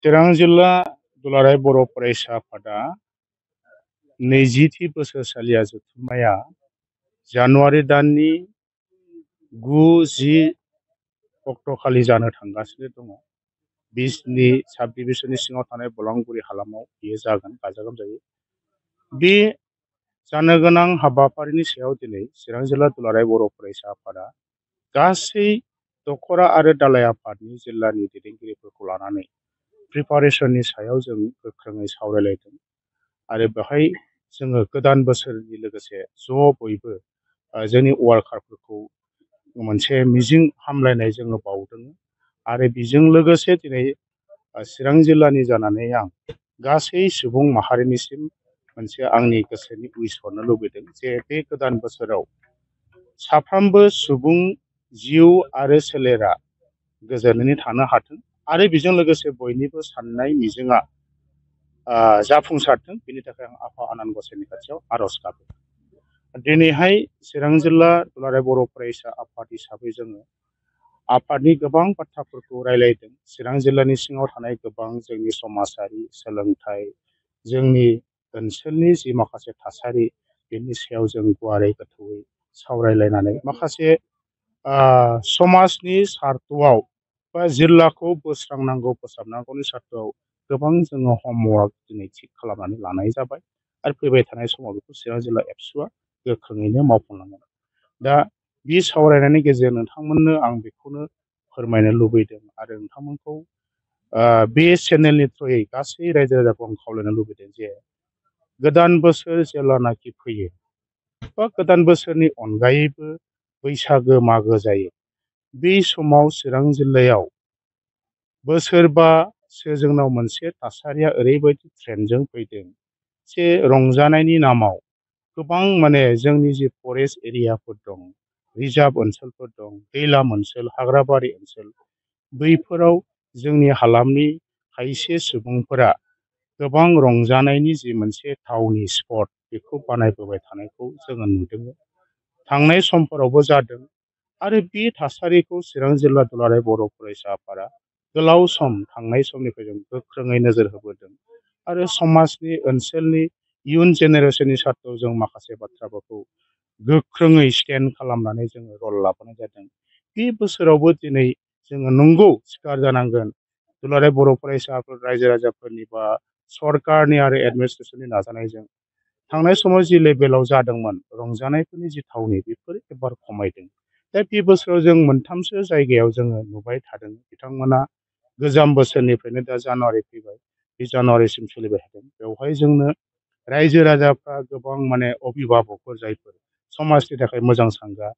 चिरां जिल्ला दुलाराय बर' फरायसा आफादा 20थि बोसोरसालिया जथुम्माया जानुवारि दाननि 9-10 अक्ट'खालि जानो थांगासिनो दङ। बिसनि साब डिभिजननि सिङाव थानाय बलांगुरि हालामाव बेयो जागोन गाजा गोमजायै। बे जानो गोनां हाबाफारिनि सायाव दिनै चिरां जिल्ला दुलाराय बर' फरायसा आफादा गासै दखरा आरो दालाय आफादनि जिल्लानि दैदेनगिरिफोरखौ लानानै प्रिपारेसननि सायाव जों गोख्रोङै सावरायलायदों आरो बेवहाय जोङो गोदान बोसोरनि लोगोसे ज' बयबो जोंनि वार्कारफोरखौ मोनसे मिजिं हामलायनाय जोङो बावदों आरो बेजों लोगोसे दिनै चिरां जिल्लानि जानानै आं गासै सुबुं माहारिनिसिम मोनसे आंनि गोसोनि उइस हरनो लुबैदों जे बे गोदान बोसोराव साफ्रोमबो सुबुं जिउ आरो सोलेरा गोजोनैनो थानो हाथों आरो बेजों लोगोसे बयनिबो साननाय मिजिङा जाफुंसारथों बेनि थाखाय आं आफा आनान गसाइनि खाथियाव आर'ज गाबो। दिनैहाय चिरां जिल्ला दुलाराय बर' फरायसा आफाद हिसाबै जोङो आफादनि गोबां बाथ्राफोरखौ रायलायदों। चिरां जिल्लानि सिङाव थानाय गोबां जोंनि समाजारि सोलोंथाइ जोंनि ओनसोलनि जि माखासे थासारि बेनि सायाव जों गुवारै गोथौयै सावरायलायनानै माखासे समाजनि सार्थआव बा जिल्लाखौ बोस्रांनांगौ फोसाबनांगौनि सार्थआव गोबां जोङो हमवर्क दिनै थिग खालामनानै लानाय जाबाय आरो फैबाय थानाय समाव बेखौ चिरां जिल्ला एबसुआ गोख्रोङैनो मावफुंलांगोन। दा बे सावरायनायनि गेजेरजों नोंथांमोननो आं बेखौनो फोरमायनो लुबैदों आरो नोंथांमोनखौ बे चेनेलनि थ्रुयै गासै रायजो राजाखौ आं खावलायनो लुबैदों जे गोदान बोसोर जेब्लानाखि फैयो बा गोदान बोसोरनि अनगायैबो बैसागो मागो जायो बे समाव चिरां जिल्लायाव बोसोरबासो जोंनाव मोनसे थासारिया ओरैबायदि ट्रेन्डजों फैदों जे रंजानायनि नामाव गोबां माने जोंनि जि फरेस्ट एरियाफोर दं रिजार्भ ओनसोलफोर दं दैलाम ओनसोल हाग्राबारि ओनसोल बैफोराव जोंनि हालामनि खायसे सुबुंफोरा गोबां रंजानायनि जि मोनसे थावनि स्पट बेखौ बानायबोबाय थानायखौ जोङो नुदों। थांनाय समफोरावबो जादों आरो बे थासारिखौ चिरां जिल्ला दुलाराय बर' फरायसा आफादा गोलाव सम थांनाय समनिफ्राय जों गोख्रोङै नोजोर होबोदों आरो समाजनि ओनसोलनि इयुन जेनेरेसननि सार्थआव जों माखासे बाथ्राफोरखौ गोख्रोङै स्टेन्ड खालामनानै जोङो रल लाबोनाय जादों। बे बोसोरावबो दिनै जोङो नंगौ सिखार जानांगोन दुलाराय बर' फरायसाफोर रायजो राजाफोरनि बा सरकारनि आरो एडमिनिस्ट्रेसननि नाजानायजों थांनाय समाव जि लेभेलाव जादोंमोन रंजानायफोरनि जि थावनि बेफोर एबार खमायदों। दा बे बोसोराव जों मोनथामसो जायगायाव जोङो नुबाय थादों बिथांमोना गोजाम बोसोरनिफ्रायनो दा जानुवारि फैबाय बे जानुवारिसिम सोलिबाय थादों। बेवहाय जोंनो रायजो राजाफ्रा गोबां माने अभिभाबकफोर जायफोर समाजनि थाखाय मोजां सानग्रा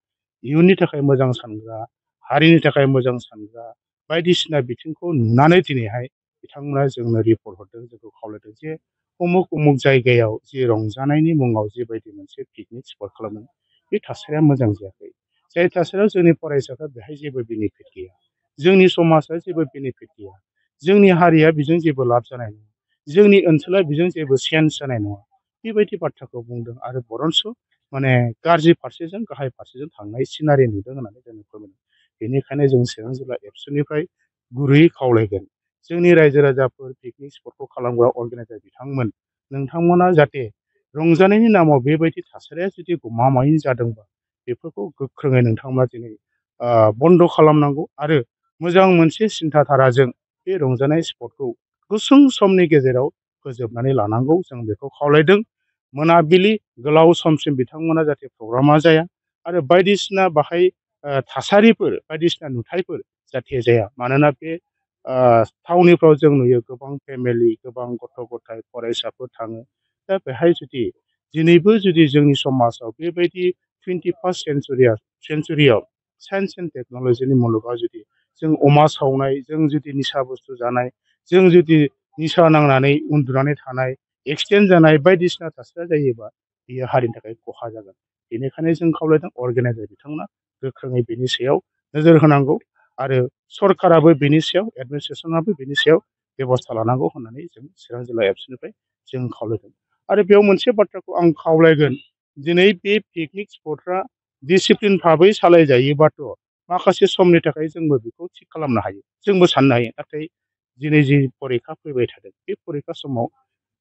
इयुननि थाखाय मोजां सानग्रा हारिनि थाखाय मोजां सानग्रा बायदिसिना बिथिंखौ नुनानै दिनैहाय बिथांमोना जोंनो रिपर्ट हरदों जोंखौ खावलायदों जे उमुक उमुक जायगायाव जि रंजानायनि मुङाव जिबायदि मोनसे पिकनिक स्पट खालामदों बे थासारिया मोजां जायाखै। जाय थासारियाव जोंनि फरायसाफ्रा बेहाय जेबो बेनिफिट गैया जोंनि समाजा जेबो बेनिफिट गैया जोंनि हारिया बेजों जेबो लाब जानाय नङा जोंनि ओनसोला बेजों जेबो चेन्ज जानाय नङा बेबायदि बाथ्राखौ बुंदों आरो बरन्स माने गाज्रि फारसेजों गाहाय फारसेजों थांनाय सिनारि नुदों होननानै जों फोरमायदों। बेनिखायनो जों चिरां जिल्ला एबसुनिफ्राय गुरैयै खावलायगोन जोंनि रायजो राजाफोर पिकनिक स्पटखौ खालामग्रा अर्गेनाइजार बिथांमोन नोंथांमोना जाहाथे रंजानायनि नामाव बेबायदि थासारिया जुदि गमामायै जादोंबा बेफोरखौ गोख्रोङै नोंथांमोना दिनै बन्द' खालामनांगौ आरो मोजां मोनसे सिन्थाधाराजों बे रंजानाय स्पटखौ गुसुं समनि गेजेराव फोजोबनानै लानांगौ जों बेखौ खावलायदों। मोनाबिलि गोलाव समसिम बिथांमोना जाहाथे प्रग्रामा जाया आरो बायदिसिना बाहाय थासारिफोर बायदिसिना नुथायफोर जाहाथे जाया मानोना बे थावनिफ्राव जों नुयो गोबां फेमिलि गोबां गथ' गथाय फरायसाफोर थाङो। दा बेहाय जुदि दिनैबो जुदि जोंनि समाजाव बेबायदि 21st सेन्सुरियाव साइन्स एन्ड टेक्न'लजिनि मुलुगाव जुदि जों अमा सावनाय जों जुदि निसा बुस्थु जानाय जों जुदि निसा नांनानै उन्दुनानै थानाय एक्सिडेन्ट जानाय बायदिसिना थासारिया जायोबा बेयो हारिनि थाखाय खहा जागोन। बेनिखायनो जों खावलायदों अर्गेनाइजार बिथांमोना गोख्रोङै बेनि सायाव नोजोर होनांगौ आरो सरकाराबो बेनि सायाव एडमिनिस्ट्रेसनाबो बेनि सायाव बेब'स्था लानांगौ होननानै जों चिरां जिल्ला एबसुनिफ्राय जों खावलायदों। आरो बेयाव मोनसे बाथ्राखौ आं खावलायगोन दिनै बे पिकनिक स्पटफ्रा डिसिप्लिन भाबै सालायजायोबाथ' माखासे समनि थाखाय जोंबो बेखौ थिग खालामनो हायो जोंबो साननो हायो नाथाय दिनै जि परिखा फैबाय थादों बे परिखा समाव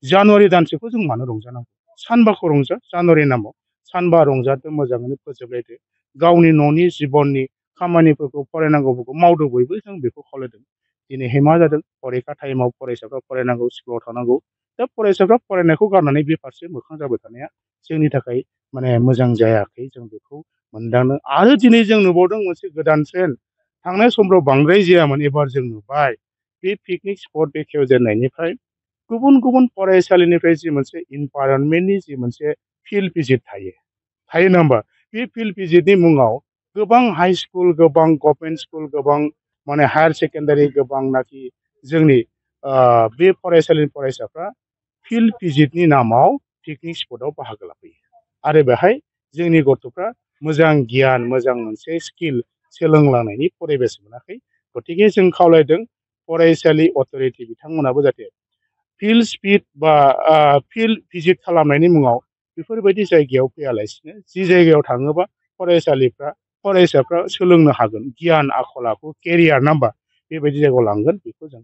जानुवारि दानसेखौ जों मानो रंजानांगौ सानबाखौ रंजा जानुवारि नामाव सानबा रंजादो मोजाङैनो फोजोबलायदो गावनि न'नि जिबननि खामानिफोरखौ फरायनांगौफोरखौ मावदो बयबो जों बेखौ खावलायदों दिनैहाय मा जादों परिखा टाइमाव फरायसाफ्रा फरायनांगौ स्कुलाव थानांगौ दा फरायसाफ्रा फरायनायखौ गारनानै बे फारसे मोखां जाबाय थानाया जोंनि थाखाय माने मोजां जायाखै जों बेखौ मोनदांनो आरो दिनै जों नुबावदों मोनसे गोदान ट्रेन्ड थांनाय समफ्राव बांद्राय जायामोन एबार जों नुबाय बे पिकनिक स्पट बेखेवजेननायनिफ्राय गुबुन गुबुन फरायसालिनिफ्राय जि मोनसे इनभाइरनमेन्टनि जि मोनसे फिल्ड भिजिट थायो नङा होमबा बे फिल्ड भिजिटनि मुङाव गोबां हाइ स्कुल गोबां गभर्नमेन्ट स्कुल गोबां माने हायार सेकेन्डारि गोबांनाखि जोंनि बे फरायसालिनि फरायसाफ्रा फिल्ड भिजिटनि नामाव पिकनिक स्पटआव बाहागो लाफैयो आरो बेहाय जोंनि गथ'फ्रा मोजां गियान मोजां मोनसे स्किल सोलोंलांनायनि परिबेस मोनाखै गतिके जों खावलायदों फरायसालि अथ'रिटि बिथांमोनाबो जाहाथे फिल्ड स्पिड बा फिल्ड भिजिट खालामनायनि मुङाव बेफोरबायदि जायगायाव फैयालासिनो जि जायगायाव थाङोबा फरायसाफ्रा सोलोंनो हागोन गियान आखल आखु केरियार नाम्बार बेबायदि जायगायाव लांगोन बेखौ जों